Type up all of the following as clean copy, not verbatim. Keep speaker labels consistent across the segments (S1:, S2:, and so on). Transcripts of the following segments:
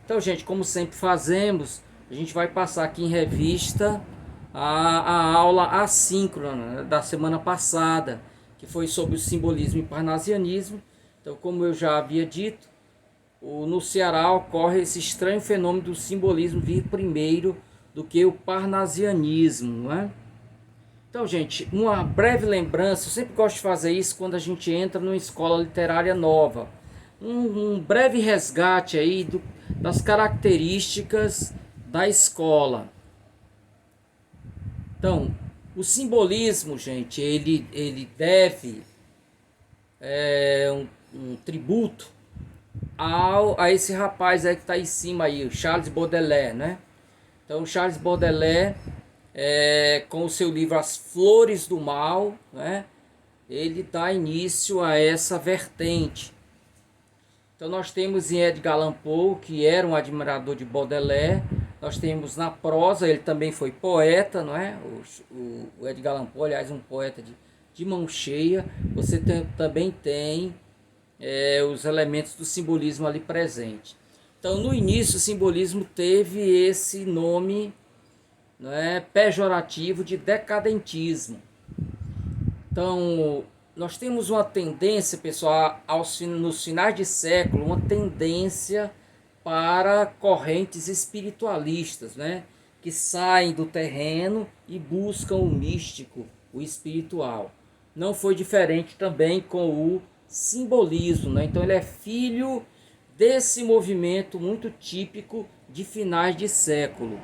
S1: Então, gente, como sempre fazemos, a gente vai passar aqui em revista a aula assíncrona, né, da semana passada, que foi sobre o simbolismo e parnasianismo. Então, como eu já havia dito, no Ceará ocorre esse estranho fenômeno do simbolismo vir primeiro do que o parnasianismo, não é? Então, gente, uma breve lembrança, eu sempre gosto de fazer isso quando a gente entra numa escola literária nova. Um breve resgate aí das características da escola. Então, o simbolismo, gente, ele deve um tributo a esse rapaz aí que está em cima aí, o Charles Baudelaire, né? Então, Charles Baudelaire, com o seu livro As Flores do Mal, né? Ele dá início a essa vertente. Então nós temos em Edgar Allan Poe, que era um admirador de Baudelaire. Nós temos na prosa, ele também foi poeta, não é? O Edgar Allan Poe, aliás, um poeta de mão cheia. Você também tem os elementos do simbolismo ali presente. Então, no início, o simbolismo teve esse nome, não é, pejorativo de decadentismo. Então, nós temos uma tendência, pessoal, nos finais de século, uma tendência para correntes espiritualistas, né? Que saem do terreno e buscam o místico, o espiritual. Não foi diferente também com o simbolismo, né? Então ele é filho desse movimento muito típico de finais de século.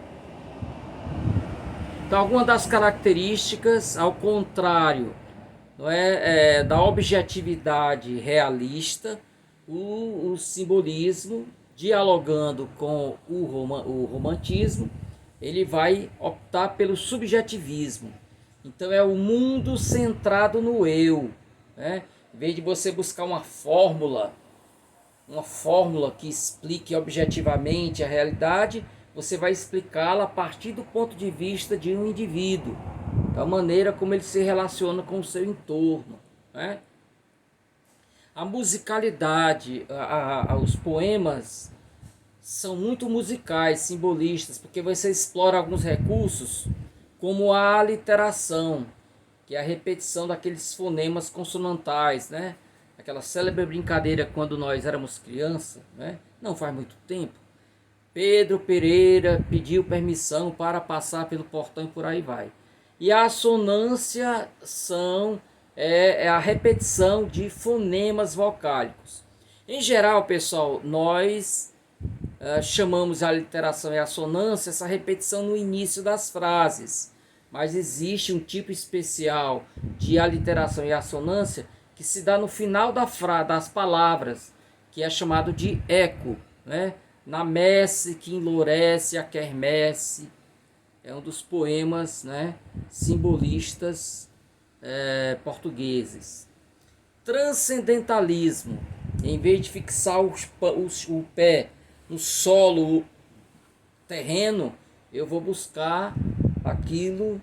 S1: Então, algumas das características, ao contrário, não da objetividade realista, o simbolismo, dialogando com o romantismo, ele vai optar pelo subjetivismo. Então é o mundo centrado no eu, né? Em vez de você buscar uma fórmula que explique objetivamente a realidade, você vai explicá-la a partir do ponto de vista de um indivíduo, da maneira como ele se relaciona com o seu entorno, né? A musicalidade, os poemas são muito musicais, simbolistas, porque você explora alguns recursos, como a aliteração, que é a repetição daqueles fonemas consonantais, né? Aquela célebre brincadeira quando nós éramos criança, né? Não faz muito tempo. Pedro Pereira pediu permissão para passar pelo portão e por aí vai. E a assonância é a repetição de fonemas vocálicos. Em geral, pessoal, nós chamamos a aliteração e a assonância essa repetição no início das frases. Mas existe um tipo especial de aliteração e assonância que se dá no final das palavras, que é chamado de eco, né? Na messe que enlourece a quermesse, é um dos poemas, né, simbolistas portugueses. Transcendentalismo, em vez de fixar o pé no solo terreno, eu vou buscar aquilo,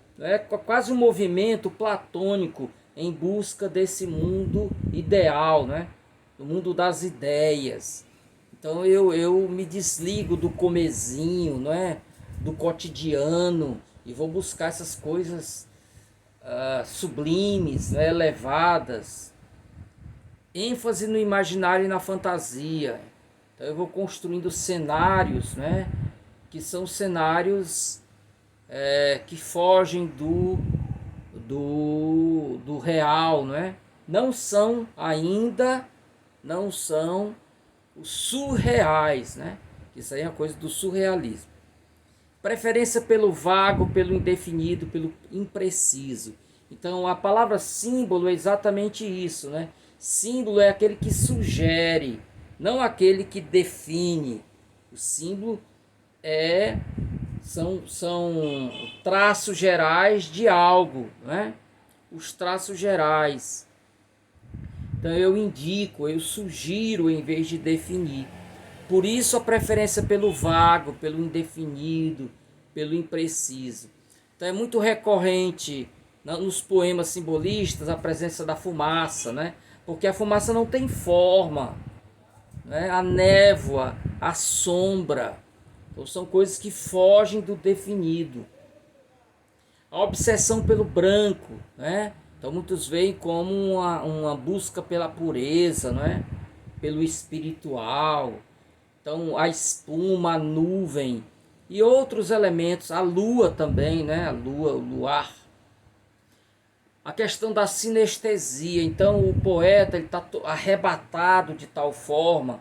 S1: quase um movimento platônico em busca desse mundo ideal, né, do mundo das ideias. Então eu me desligo do comezinho, não é? Do cotidiano, e vou buscar essas coisas sublimes, né? Elevadas. ênfase no imaginário e na fantasia. Então eu vou construindo cenários, né? Que são cenários que fogem do real, não é? Não são os surreais, né? Isso aí é uma coisa do surrealismo. Preferência pelo vago, pelo indefinido, pelo impreciso. Então a palavra símbolo é exatamente isso, né? Símbolo é aquele que sugere, não aquele que define. O símbolo são traços gerais de algo, né? Os traços gerais. Então eu indico, eu sugiro em vez de definir. Por isso a preferência pelo vago, pelo indefinido, pelo impreciso. Então é muito recorrente nos poemas simbolistas a presença da fumaça, né? Porque a fumaça não tem forma, né? A névoa, a sombra. Então são coisas que fogem do definido. A obsessão pelo branco, né? Então muitos veem como uma busca pela pureza, né? Pelo espiritual. Então a espuma, a nuvem e outros elementos, a lua também, né? A lua, o luar. A questão da sinestesia. Então o poeta está arrebatado de tal forma,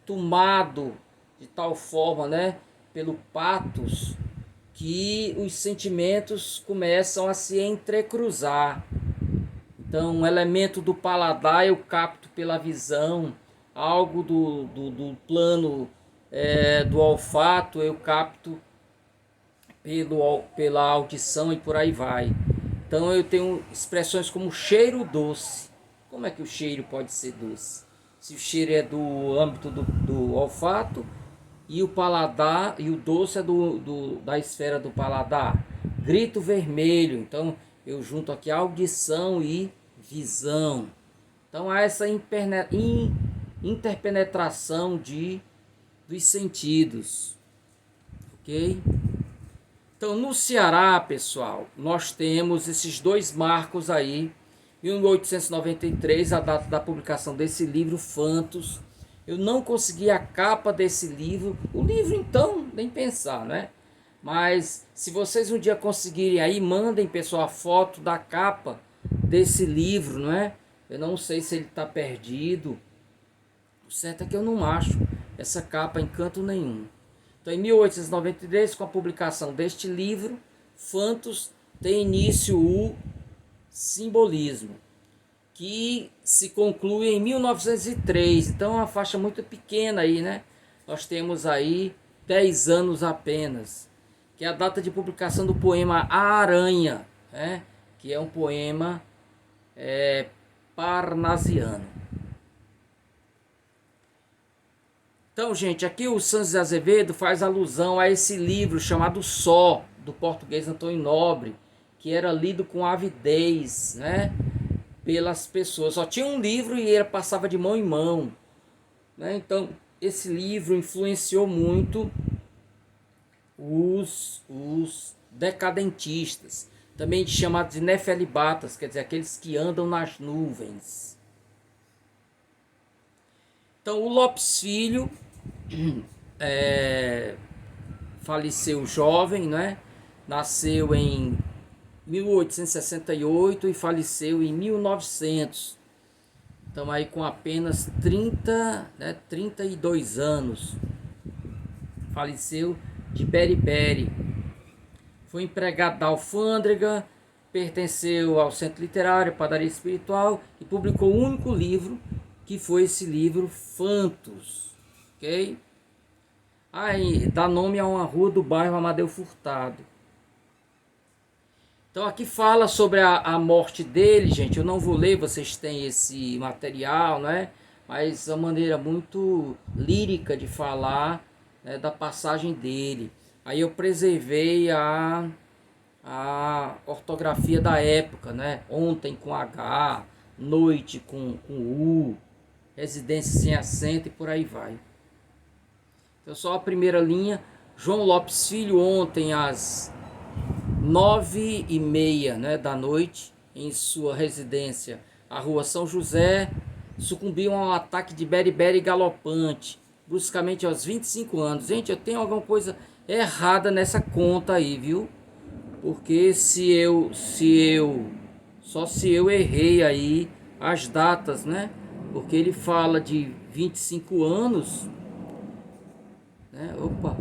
S1: tomado de tal forma, né? Pelo patos, que os sentimentos começam a se entrecruzar. Então, um elemento do paladar eu capto pela visão, algo do plano do olfato eu capto pela audição e por aí vai. Então, eu tenho expressões como cheiro doce. Como é que o cheiro pode ser doce? Se o cheiro é do âmbito do olfato, e o paladar, e o doce é da esfera do paladar. Grito vermelho, então eu junto aqui audição e visão. Então há essa interpenetração dos sentidos. Ok? Então no Ceará, pessoal, nós temos esses dois marcos aí. 1893, a data da publicação desse livro, Fantos. Eu não consegui a capa desse livro. O livro, então, nem pensar, né? Mas se vocês um dia conseguirem aí, mandem, pessoal, a foto da capa desse livro, não é? Eu não sei se ele está perdido. O certo é que eu não acho essa capa em canto nenhum. Então, em 1893, com a publicação deste livro, Fantos, tem início o simbolismo, que se conclui em 1903. Então é uma faixa muito pequena aí, né? Nós temos aí 10 anos apenas, que é a data de publicação do poema A Aranha, né? Que é um poema parnasiano. Então, gente, aqui o Santos de Azevedo faz alusão a esse livro chamado Só, do português Antônio Nobre, que era lido com avidez, né, pelas pessoas. Só tinha um livro e ele passava de mão em mão, né? Então, esse livro influenciou muito os decadentistas, também chamados de nefelibatas, quer dizer, aqueles que andam nas nuvens. Então, o Lopes Filho faleceu jovem, né? Nasceu em 1868 e faleceu em 1900. Então aí com apenas 32 anos. Faleceu de beriberi. Foi empregado da alfândega, pertenceu ao Centro Literário, Padaria Espiritual e publicou o único livro, que foi esse livro Fantos. Ok? Aí dá nome a uma rua do bairro Amadeu Furtado. Então aqui fala sobre a morte dele, gente. Eu não vou ler, vocês têm esse material, né? Mas é uma maneira muito lírica de falar, né, da passagem dele. Aí eu preservei a ortografia da época, né? Ontem com H, noite com U, residência sem acento e por aí vai. Então só a primeira linha. João Lopes Filho, ontem às 9h30, né, da noite, em sua residência, a rua São José, sucumbiu a um ataque de beriberi galopante, bruscamente aos 25 anos. Gente, eu tenho alguma coisa errada nessa conta aí, viu? Porque se eu errei aí as datas, né? Porque ele fala de 25 anos, né? Opa,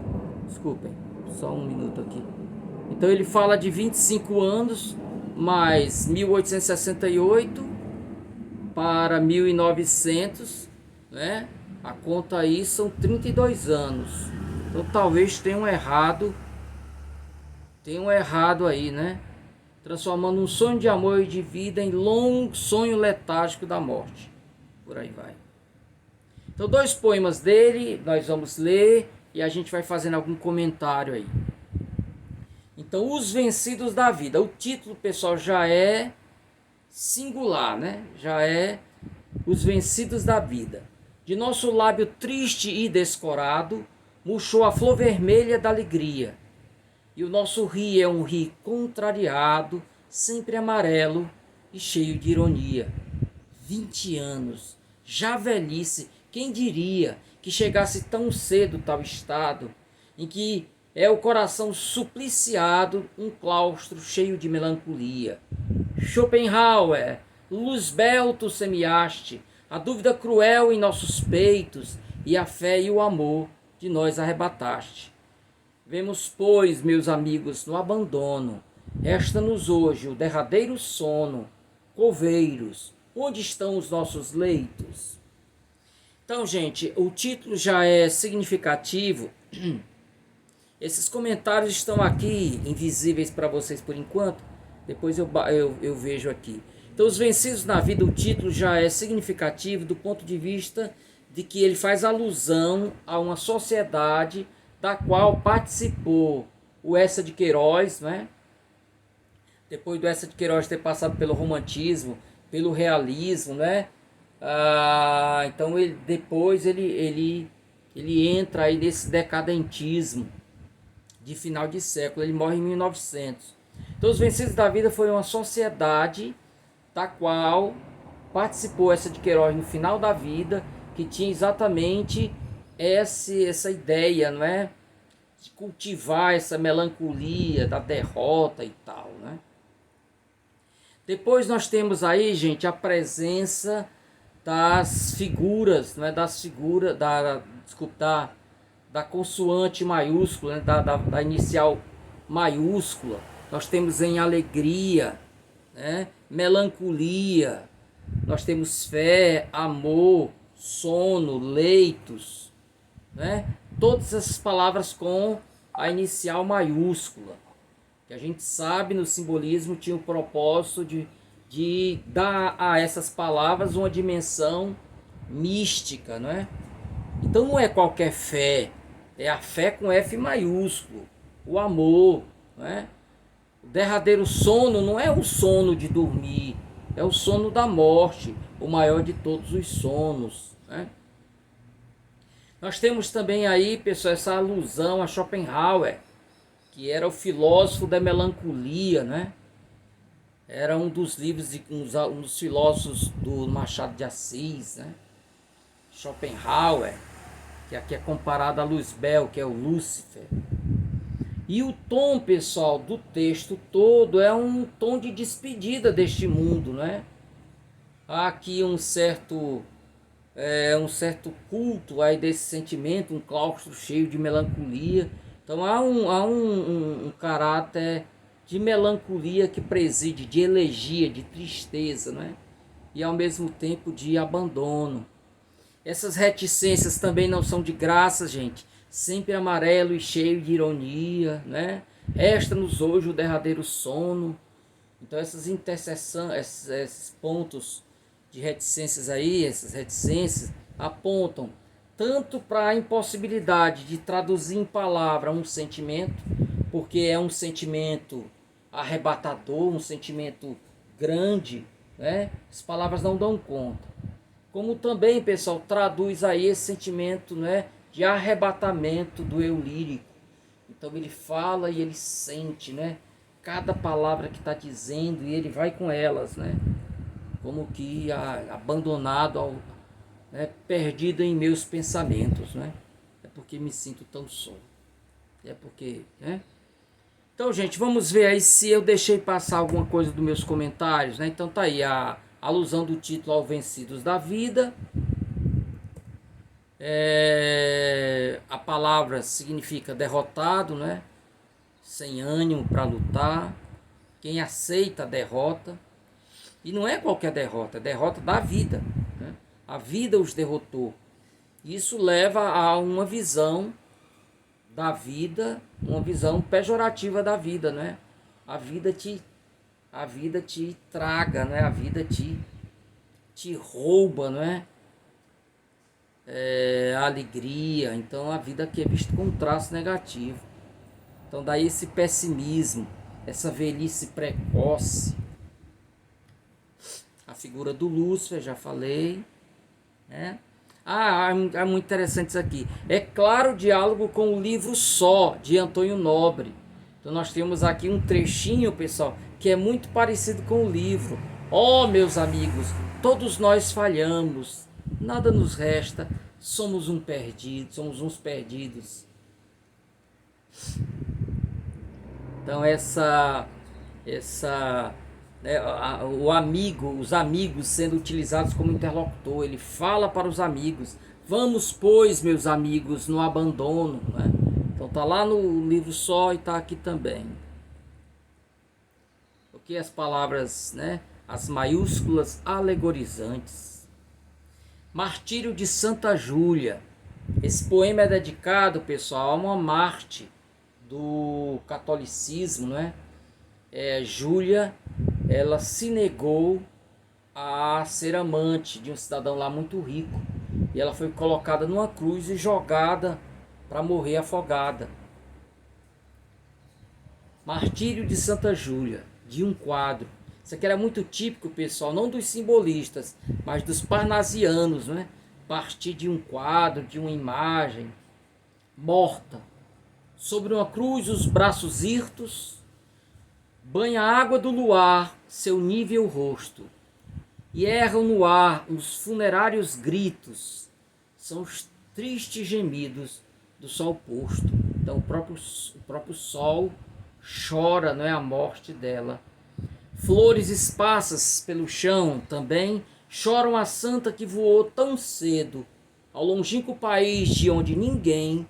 S1: desculpem, só um minuto aqui. Então ele fala de 25 anos, mais 1868 para 1900, né? A conta aí são 32 anos. Então talvez tenham errado aí, né? Transformando um sonho de amor e de vida em longo sonho letárgico da morte. Por aí vai. Então 2 poemas dele nós vamos ler e a gente vai fazendo algum comentário aí. Então, Os Vencidos da Vida. O título, pessoal, já é singular, né? Já é Os Vencidos da Vida. De nosso lábio triste e descorado, murchou a flor vermelha da alegria. E o nosso ri é um ri contrariado, sempre amarelo e cheio de ironia. 20 anos, já velhice, quem diria que chegasse tão cedo tal estado, em que é o coração supliciado, um claustro cheio de melancolia. Schopenhauer, Luzbel tu semeaste, a dúvida cruel em nossos peitos, e a fé e o amor de nós arrebataste. Vemos, pois, meus amigos, no abandono, resta-nos hoje o derradeiro sono. Coveiros, onde estão os nossos leitos? Então, gente, o título já é significativo. Esses comentários estão aqui, invisíveis para vocês por enquanto. Depois eu vejo aqui. Então, Os Vencidos na Vida, o título já é significativo do ponto de vista de que ele faz alusão a uma sociedade da qual participou o Eça de Queiroz, né? Depois do Eça de Queiroz ter passado pelo romantismo, pelo realismo, né? Então ele entra aí nesse decadentismo de final de século. Ele morre em 1900. Então, Os Vencidos da Vida foi uma sociedade da qual participou Eça de Queiroz no final da vida, que tinha exatamente essa ideia, não é? De cultivar essa melancolia da derrota e tal, né? Depois nós temos aí, gente, a presença das figuras, né? Da consoante maiúscula, né? Da inicial maiúscula. Nós temos em alegria, né? Melancolia, nós temos fé, amor, sono, leitos, né? Todas essas palavras com a inicial maiúscula, que a gente sabe no simbolismo tinha o propósito de dar a essas palavras uma dimensão mística, não é? Então não é qualquer fé, é a fé com F maiúsculo, o amor, não é? O derradeiro sono não é o sono de dormir, é o sono da morte, o maior de todos os sonos, né? Nós temos também aí, pessoal, essa alusão a Schopenhauer, que era o filósofo da melancolia, né? Era um dos livros de um dos filósofos do Machado de Assis, né? Schopenhauer, que aqui é comparado a Luzbel, que é o Lúcifer. E o tom, pessoal, do texto todo é um tom de despedida deste mundo, né? Há aqui um certo culto aí desse sentimento, um claustro cheio de melancolia. Então há um caráter de melancolia que preside, de elegia, de tristeza, né? E ao mesmo tempo de abandono. Essas reticências também não são de graça, gente. Sempre amarelo e cheio de ironia, né? Resta-nos hoje o derradeiro sono. Então essas interseções, esses pontos de reticências aí, essas reticências apontam tanto para a impossibilidade de traduzir em palavra um sentimento, porque é um sentimento arrebatador, um sentimento grande, né? As palavras não dão conta. Como também, pessoal, traduz aí esse sentimento, né, de arrebatamento do eu lírico. Então ele fala e ele sente, né, cada palavra que está dizendo, e ele vai com elas, né, como que abandonado, né, perdido em meus pensamentos, né. É porque me sinto tão só. É porque, né. Então, gente, vamos ver aí se eu deixei passar alguma coisa dos meus comentários, né. Então tá aí a alusão do título ao Vencidos da Vida. A palavra significa derrotado, né? Sem ânimo para lutar, quem aceita a derrota. E não é qualquer derrota, é derrota da vida, né? A vida os derrotou. Isso leva a uma visão da vida, uma visão pejorativa da vida, né? A vida te traga, né? A vida te rouba, não é? A alegria. Então a vida aqui é vista com um traço negativo. Então daí esse pessimismo, essa velhice precoce. A figura do Lúcifer, já falei, né? É muito interessante isso aqui. É claro, diálogo com o livro Só, de Antônio Nobre. Então nós temos aqui um trechinho, pessoal, que é muito parecido com o livro. Oh, meus amigos, todos nós falhamos, nada nos resta, somos uns perdidos. Então né, os amigos sendo utilizados como interlocutor, ele fala para os amigos, vamos pois, meus amigos, no abandono, né? Então tá lá no livro Só e tá aqui também. O que as palavras, né, as maiúsculas alegorizantes. Martírio de Santa Júlia. Esse poema é dedicado, pessoal, a uma Marte do catolicismo, né? Júlia, ela se negou a ser amante de um cidadão lá muito rico. E ela foi colocada numa cruz e jogada para morrer afogada. Martírio de Santa Júlia, de um quadro. Isso aqui era muito típico, pessoal, não dos simbolistas, mas dos parnasianos, né? Partir de um quadro, de uma imagem morta. Sobre uma cruz, os braços hirtos, banha a água do luar seu nível rosto, e erram no ar os funerários gritos, são os tristes gemidos do sol posto. Então o próprio sol chora, não é, a morte dela. Flores esparsas pelo chão também choram a santa que voou tão cedo ao longínquo país de onde ninguém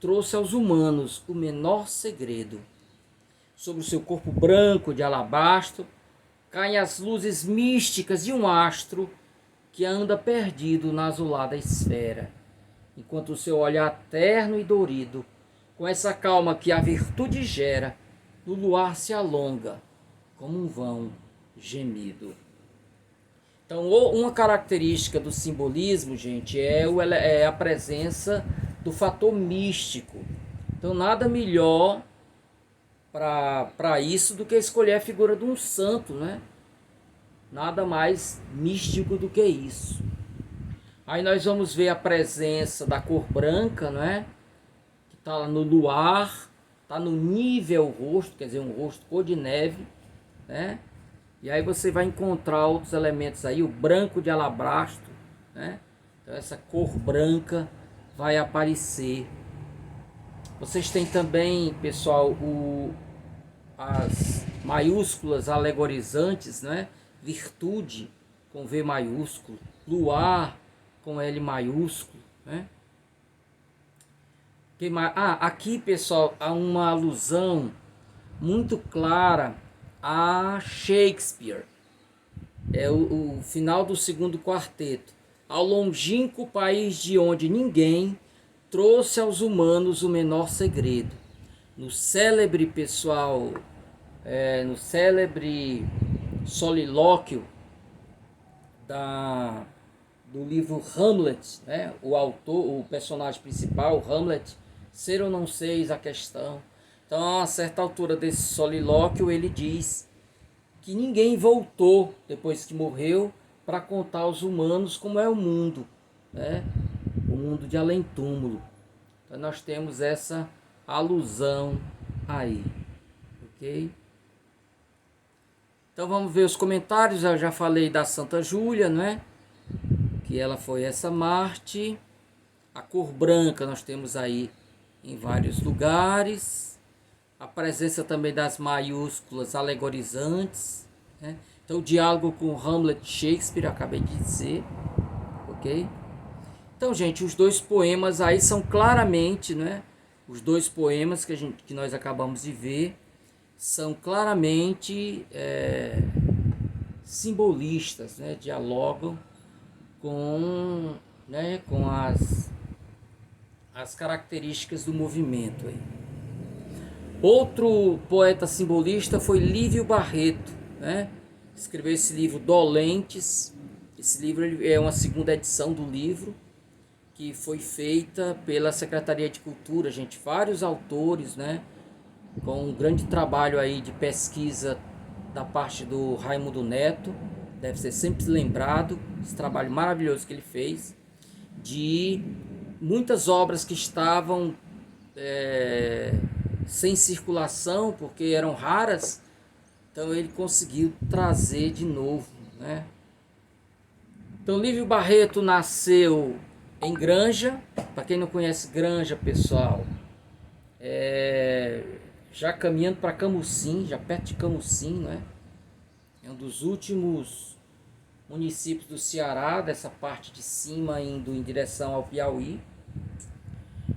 S1: trouxe aos humanos o menor segredo. Sobre o seu corpo branco de alabastro caem as luzes místicas de um astro que anda perdido na azulada esfera, enquanto o seu olhar terno e dorido, com essa calma que a virtude gera, no luar se alonga como um vão gemido. Então, uma característica do simbolismo, gente, é a presença do fator místico. Então, nada melhor para isso do que escolher a figura de um santo, né? Nada mais místico do que isso. Aí nós vamos ver a presença da cor branca, né? Que está no luar, está no nível rosto, quer dizer, um rosto cor de neve, né? E aí você vai encontrar outros elementos aí, o branco de alabastro, né? Então essa cor branca vai aparecer. Vocês têm também, pessoal, as maiúsculas alegorizantes, né? Virtude com V maiúsculo, luar com L maiúsculo, né? Aqui, pessoal, há uma alusão muito clara a Shakespeare. É o final do segundo quarteto. Ao longínquo país de onde ninguém trouxe aos humanos o menor segredo. No célebre, pessoal, no célebre solilóquio do livro Hamlet, né? O autor, o personagem principal, Hamlet, ser ou não ser, eis a questão. Então, a certa altura desse solilóquio, ele diz que ninguém voltou, depois que morreu, para contar aos humanos como é o mundo, né? O mundo de além-túmulo. Então, nós temos essa alusão aí, ok? Então, vamos ver os comentários. Eu já falei da Santa Júlia, né? Que ela foi essa Marte. A cor branca nós temos aí em vários lugares. A presença também das maiúsculas alegorizantes, né? Então o diálogo com Hamlet Shakespeare, eu acabei de dizer, ok? Então, gente, os dois poemas aí são claramente, né? Os dois poemas que nós acabamos de ver são claramente simbolistas, né? Dialogam com, né? Com as características do movimento aí. Outro poeta simbolista foi Lívio Barreto, né? Escreveu esse livro Dolentes. Esse livro é uma segunda edição do livro, que foi feita pela Secretaria de Cultura, gente, vários autores, né? Com um grande trabalho aí de pesquisa da parte do Raimundo Neto, deve ser sempre lembrado, esse trabalho maravilhoso que ele fez. de muitas obras que estavam sem circulação, porque eram raras. Então ele conseguiu trazer de novo, né? Então Lívio Barreto nasceu em Granja. Para quem não conhece Granja, pessoal, já caminhando para Camusim, já perto de Camusim, né? É um dos últimos municípios do Ceará, dessa parte de cima, indo em direção ao Piauí.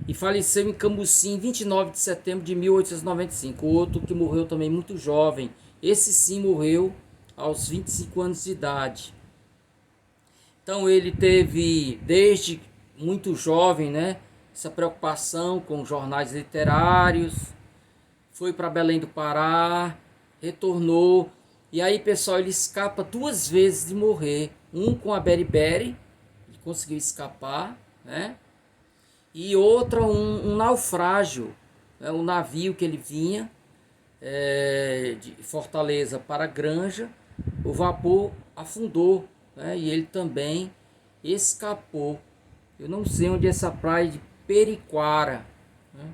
S1: E faleceu em Camusim, 29 de setembro de 1895. Outro que morreu também muito jovem. Esse sim morreu aos 25 anos de idade. Então ele teve, desde muito jovem, né, essa preocupação com jornais literários. Foi para Belém do Pará, retornou. E aí, pessoal, ele escapa 2 vezes de morrer. Um com a Beriberi, ele conseguiu escapar, né? E outra, um naufrágio, né? Um navio que ele vinha de Fortaleza para Granja, o vapor afundou, né? E ele também escapou. Eu não sei onde é essa praia de Periquara, né?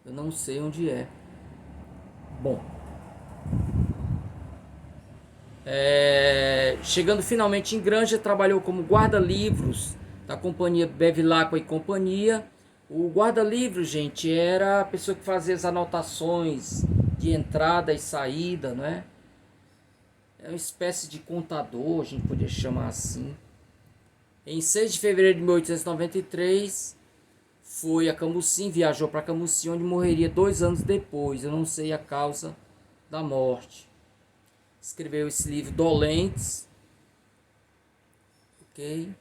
S1: Eu não sei onde é. Bom, chegando finalmente em Granja, trabalhou como guarda-livros da companhia Bevilacqua e Companhia. O guarda-livros, gente, era a pessoa que fazia as anotações de entrada e saída, não é? É uma espécie de contador, a gente podia chamar assim. Em 6 de fevereiro de 1893, foi a Camusim, viajou para Camusim, onde morreria 2 anos depois. Eu não sei a causa da morte. Escreveu esse livro Dolentes, ok?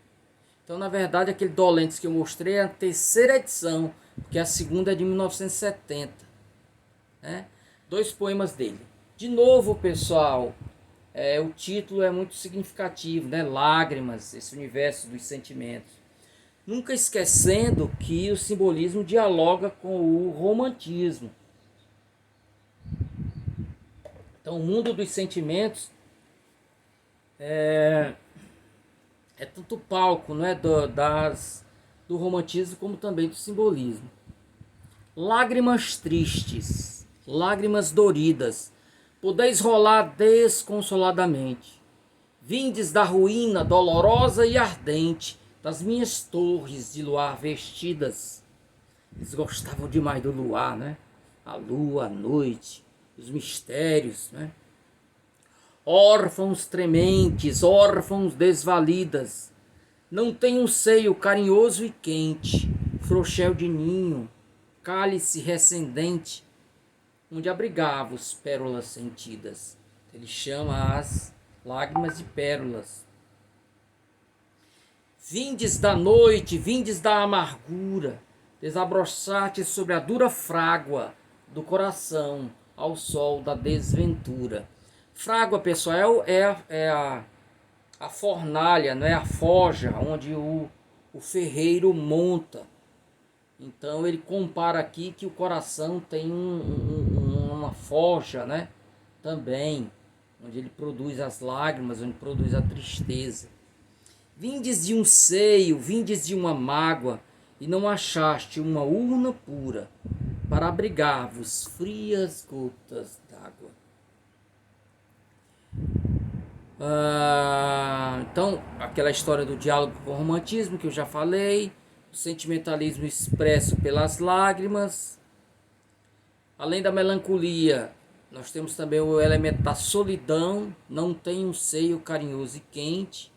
S1: Então, na verdade, aquele Dolentes que eu mostrei é a 3ª edição, porque a segunda é de 1970, né? 2 poemas dele. De novo, pessoal, o título é muito significativo, né? Lágrimas, esse universo dos sentimentos. Nunca esquecendo que o simbolismo dialoga com o romantismo. Então, o mundo dos sentimentos é tanto palco, não é, do romantismo como também do simbolismo. Lágrimas tristes, lágrimas doridas, podeis rolar desconsoladamente. Vindes da ruína dolorosa e ardente das minhas torres de luar vestidas. Eles gostavam demais do luar, né? A lua, a noite, os mistérios, né? Órfãos trementes, órfãos desvalidas, não tem um seio carinhoso e quente, frouxel de ninho, cálice recendente, onde abrigava os pérolas sentidas. Ele chama as lágrimas de pérolas. Vindes da noite, vindes da amargura, desabrochaste sobre a dura frágua do coração ao sol da desventura. Frágua, pessoal, é a fornalha, não é a forja onde o ferreiro monta. Então ele compara aqui que o coração tem uma forja, né? Também, onde ele produz as lágrimas, onde produz a tristeza. Vindes de um seio, vindes de uma mágoa, e não achaste uma urna pura para abrigar-vos frias gotas d'água. Então, aquela história do diálogo com o romantismo que eu já falei, o sentimentalismo expresso pelas lágrimas. Além da melancolia, nós temos também o elemento da solidão, não tem um seio carinhoso e quente.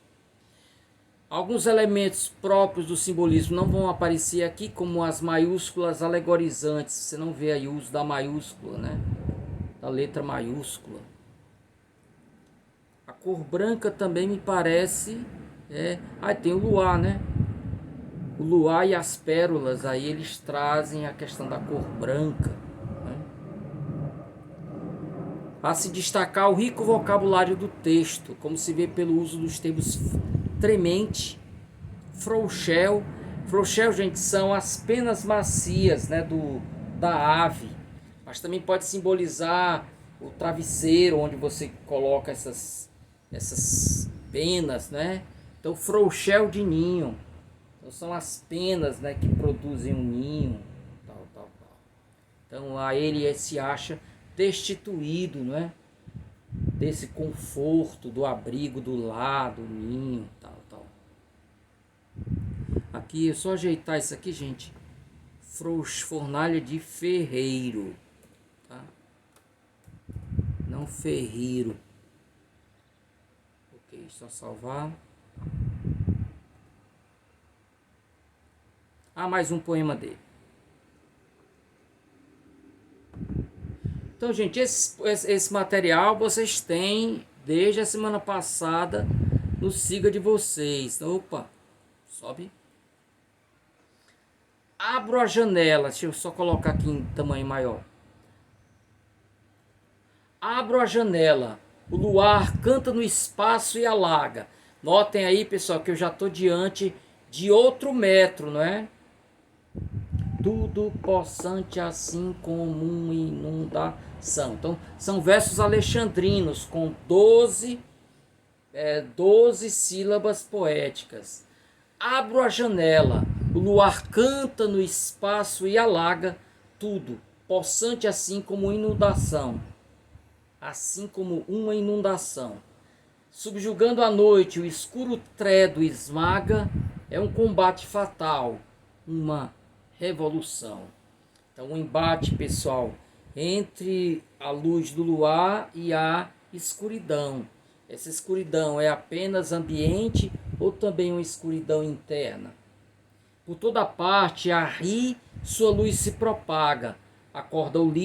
S1: Alguns elementos próprios do simbolismo não vão aparecer aqui, como as maiúsculas alegorizantes. Você não vê aí o uso da maiúscula, né? Da letra maiúscula. A cor branca também me parece... tem o luar, né? O luar e as pérolas, aí eles trazem a questão da cor branca, né? A se destacar o rico vocabulário do texto, como se vê pelo uso dos termos tremente, frouxel. Frouxel, gente, são as penas macias, né, da ave, mas também pode simbolizar o travesseiro onde você coloca essas penas, né? Então, frouxel de ninho. Então são as penas, né, que produzem um ninho, tal, tal, tal. Então aí ele se acha destituído, não é? Desse conforto, do abrigo, do lar, do ninho, tal, tal. Aqui, é só ajeitar isso aqui, gente. Fornalha de ferreiro, tá? Não ferreiro. Ok, só salvar. Mais um poema dele. Então, gente, esse material vocês têm desde a semana passada no Siga de vocês. Então, opa, sobe. Abro a janela, deixa eu só colocar aqui em tamanho maior. Abro a janela, o luar canta no espaço e alaga. Notem aí, pessoal, que eu já estou diante de outro metro, não é? Tudo possante assim como uma inundação. Então, são versos alexandrinos com 12 sílabas poéticas. Abro a janela, o luar canta no espaço e alaga tudo, possante assim como inundação. Assim como uma inundação. Subjugando a noite, o escuro tredo esmaga, é um combate fatal, uma revolução. Então, um embate, pessoal, entre a luz do luar e a escuridão. Essa escuridão é apenas ambiente ou também uma escuridão interna? Por toda parte, a rir, sua luz se propaga. Acorda o